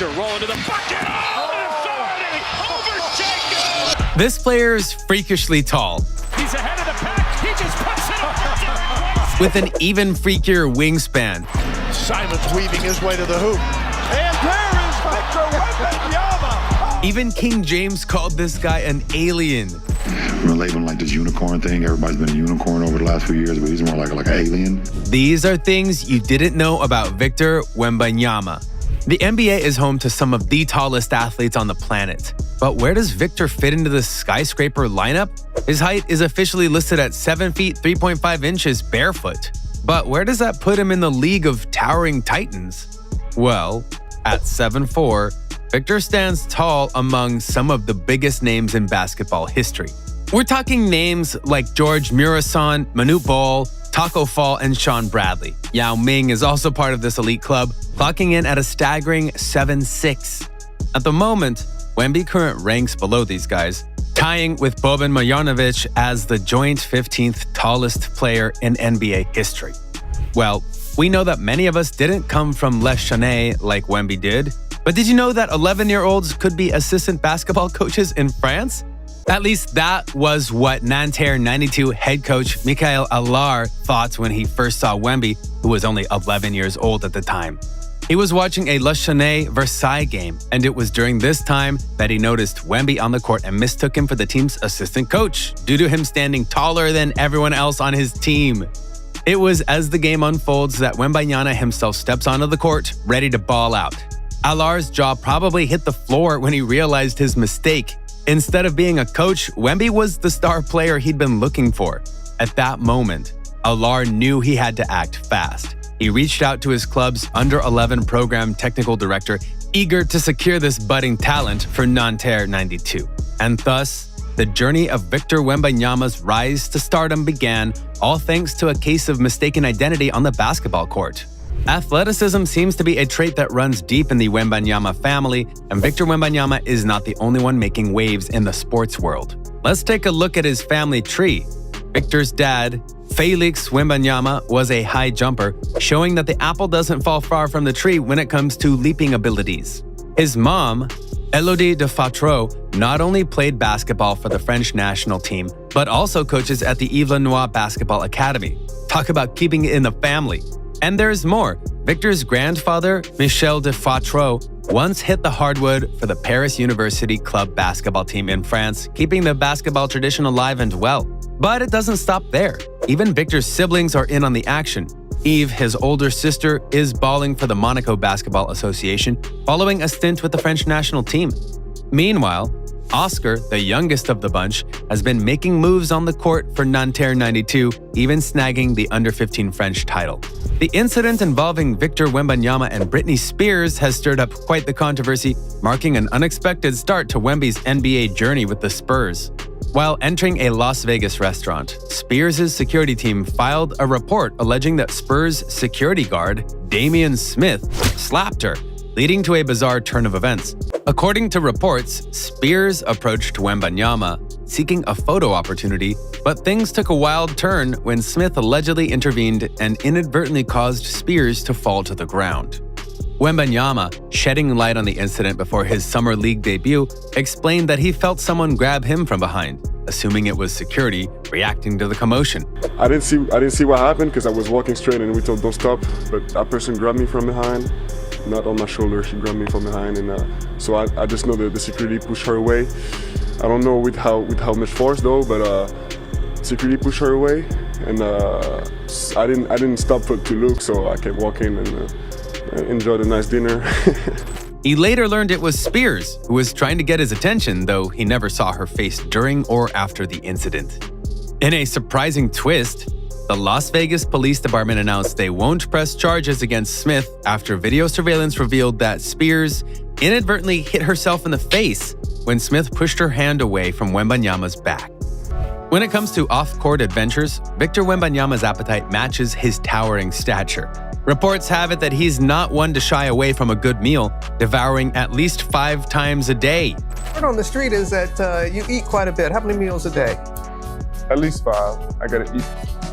Victor rolling to the bucket. Overshaken. This player is freakishly tall, He's ahead of the pack. He just puts it over. with an even freakier wingspan. Simon's weaving his way to the hoop. And there is Victor Wembanyama. Even King James called this guy an alien. We're labeling like this unicorn thing. Everybody's been a unicorn over the last few years, but he's more like an alien. These are things you didn't know about Victor Wembanyama. The NBA is home to some of the tallest athletes on the planet. But where does Victor fit into the skyscraper lineup? His height is officially listed at 7 feet 3.5 inches barefoot. But where does that put him in the league of towering titans? Well, at 7'4", Victor stands tall among some of the biggest names in basketball history. We're talking names like George Murison, Manute Bol, Taco Fall, and Sean Bradley. Yao Ming is also part of this elite club, clocking in at a staggering 7'6". At the moment, Wemby current ranks below these guys, tying with Boban Marjanovic as the joint 15th tallest player in NBA history. Well, we know that many of us didn't come from Les Chenets like Wemby did, but did you know that 11-year-olds could be assistant basketball coaches in France? At least that was what Nanterre 92 head coach Michael Allard thought when he first saw Wemby, who was only 11 years old at the time. He was watching a Les Chenets Versailles game, and it was during this time that he noticed Wemby on the court and mistook him for the team's assistant coach, due to him standing taller than everyone else on his team. It was as the game unfolds that Wembanyama himself steps onto the court, ready to ball out. Allard's jaw probably hit the floor when he realized his mistake. Instead of being a coach, Wemby was the star player he'd been looking for. At that moment, Allard knew he had to act fast. He reached out to his club's under-11 program technical director, eager to secure this budding talent for Nanterre 92. And thus, the journey of Victor Wembanyama's rise to stardom began, all thanks to a case of mistaken identity on the basketball court. Athleticism seems to be a trait that runs deep in the Wembanyama family, and Victor Wembanyama is not the only one making waves in the sports world. Let's take a look at his family tree. Victor's dad, Felix Wembanyama, was a high jumper, showing that the apple doesn't fall far from the tree when it comes to leaping abilities. His mom, Elodie de Fatreau, not only played basketball for the French national team, but also coaches at the Yves Lenoir Basketball Academy. Talk about keeping it in the family. And there's more. Victor's grandfather, Michel de Fatreau, once hit the hardwood for the Paris University club basketball team in France, keeping the basketball tradition alive and well. But it doesn't stop there. Even Victor's siblings are in on the action. Eve, his older sister, is balling for the Monaco Basketball Association, following a stint with the French national team. Meanwhile, Oscar, the youngest of the bunch, has been making moves on the court for Nanterre 92, even snagging the under-15 French title. The incident involving Victor Wembanyama and Britney Spears has stirred up quite the controversy, marking an unexpected start to Wemby's NBA journey with the Spurs. While entering a Las Vegas restaurant, Spears' security team filed a report alleging that Spurs security guard, Damian Smith, slapped her, leading to a bizarre turn of events. According to reports, Spears approached Wembanyama, seeking a photo opportunity, but things took a wild turn when Smith allegedly intervened and inadvertently caused Spears to fall to the ground. Wembanyama, shedding light on the incident before his summer league debut, explained that he felt someone grab him from behind, assuming it was security reacting to the commotion. I didn't see what happened because I was walking straight and we told don't stop, but that person grabbed me from behind, not on my shoulder, she grabbed me from behind, and so I just know that the security pushed her away. I don't know with how much force though, but security pushed her away, and I didn't stop to look, so I kept walking and enjoyed a nice dinner. He later learned it was Spears who was trying to get his attention, though he never saw her face during or after the incident. In a surprising twist, the Las Vegas Police Department announced they won't press charges against Smith after video surveillance revealed that Spears inadvertently hit herself in the face when Smith pushed her hand away from Wembanyama's back. When it comes to off-court adventures, Victor Wembanyama's appetite matches his towering stature. Reports have it that he's not one to shy away from a good meal, devouring at least 5 times a day. Word on the street is that you eat quite a bit. How many meals a day? At least 5. I gotta eat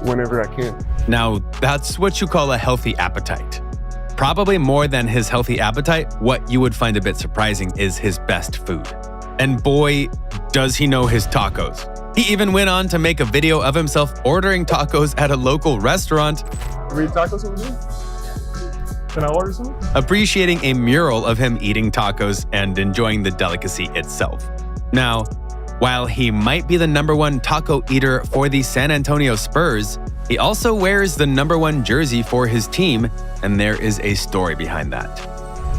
whenever I can. Now, that's what you call a healthy appetite. Probably more than his healthy appetite, what you would find a bit surprising is his best food. And boy, does he know his tacos. He even went on to make a video of himself ordering tacos at a local restaurant. We eat tacos over there? Can I order some? Appreciating a mural of him eating tacos and enjoying the delicacy itself. Now, while he might be the #1 taco eater for the San Antonio Spurs, he also wears the #1 jersey for his team, and there is a story behind that.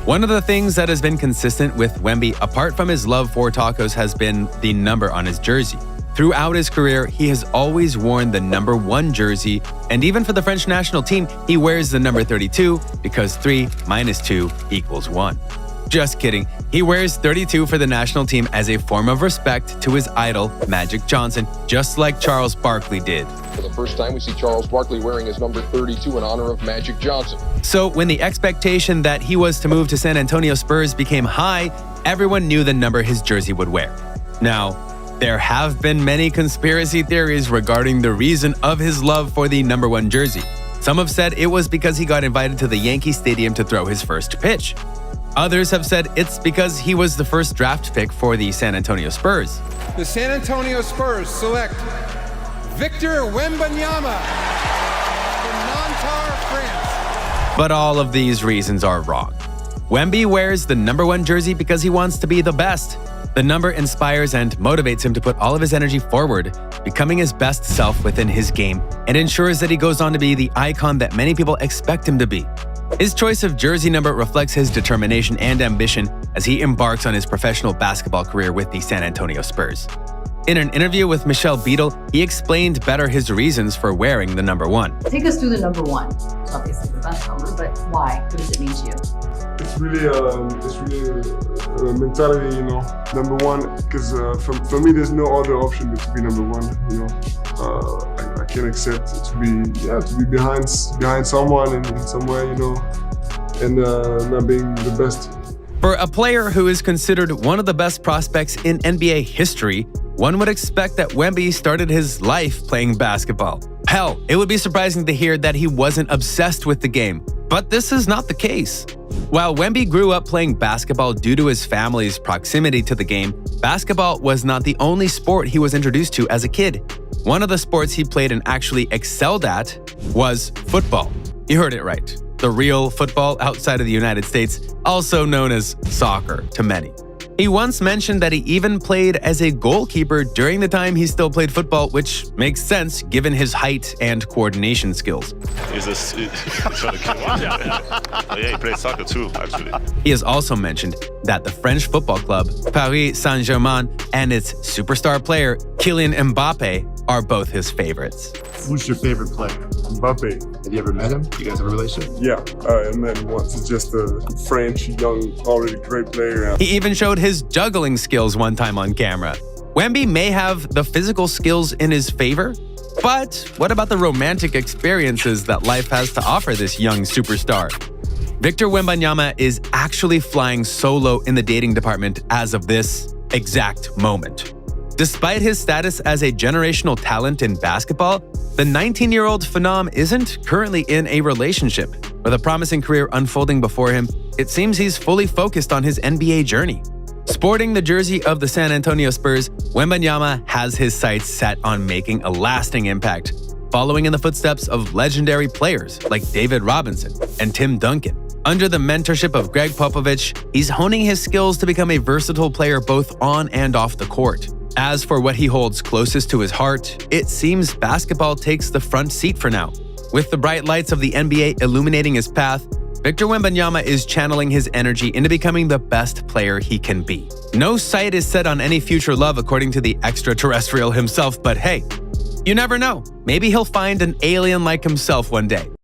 One of the things that has been consistent with Wemby, apart from his love for tacos, has been the number on his jersey. Throughout his career, he has always worn the #1 jersey, and even for the French national team, he wears the number 32 because 3 minus 2 equals 1. Just kidding. He wears 32 for the national team as a form of respect to his idol, Magic Johnson, just like Charles Barkley did. For the first time, we see Charles Barkley wearing his number 32 in honor of Magic Johnson. So when the expectation that he was to move to San Antonio Spurs became high, everyone knew the number his jersey would wear. Now, there have been many conspiracy theories regarding the reason of his love for the #1 jersey. Some have said it was because he got invited to the Yankee Stadium to throw his first pitch. Others have said it's because he was the first draft pick for the San Antonio Spurs. The San Antonio Spurs select Victor Wembanyama from Nanterre, France. But all of these reasons are wrong. Wemby wears the #1 jersey because he wants to be the best. The number inspires and motivates him to put all of his energy forward, becoming his best self within his game, and ensures that he goes on to be the icon that many people expect him to be. His choice of jersey number reflects his determination and ambition as he embarks on his professional basketball career with the San Antonio Spurs. In an interview with Michelle Beadle, he explained better his reasons for wearing the #1. Take us through the #1. Obviously the best number, but why? What does it mean to you? It's really a mentality, you know, #1. Because for me, there's no other option but to be #1. You know, I can't accept to be behind someone in somewhere, you know, and not being the best. For a player who is considered one of the best prospects in NBA history, one would expect that Wemby started his life playing basketball. Hell, it would be surprising to hear that he wasn't obsessed with the game. But this is not the case. While Wemby grew up playing basketball due to his family's proximity to the game, basketball was not the only sport he was introduced to as a kid. One of the sports he played and actually excelled at was football. You heard it right. The real football outside of the United States, also known as soccer to many. He once mentioned that he even played as a goalkeeper during the time he still played football, which makes sense given his height and coordination skills. He's trying to kill him. Yeah, he plays soccer too, actually. He has also mentioned that the French football club, Paris Saint-Germain, and its superstar player, Kylian Mbappe, are both his favorites. Who's your favorite player? Mbappe. Have you ever met him? You guys have a relationship? Yeah, I met him once. He's just a French, young, already great player. He even showed his juggling skills one time on camera. Wemby may have the physical skills in his favor, but what about the romantic experiences that life has to offer this young superstar? Victor Wembanyama is actually flying solo in the dating department as of this exact moment. Despite his status as a generational talent in basketball, the 19-year-old phenom isn't currently in a relationship. With a promising career unfolding before him, it seems he's fully focused on his NBA journey. Sporting the jersey of the San Antonio Spurs, Wembanyama has his sights set on making a lasting impact, following in the footsteps of legendary players like David Robinson and Tim Duncan. Under the mentorship of Greg Popovich, he's honing his skills to become a versatile player both on and off the court. As for what he holds closest to his heart, it seems basketball takes the front seat for now. With the bright lights of the NBA illuminating his path, Victor Wembanyama is channeling his energy into becoming the best player he can be. No sight is set on any future love according to the extraterrestrial himself, but hey, you never know. Maybe he'll find an alien like himself one day.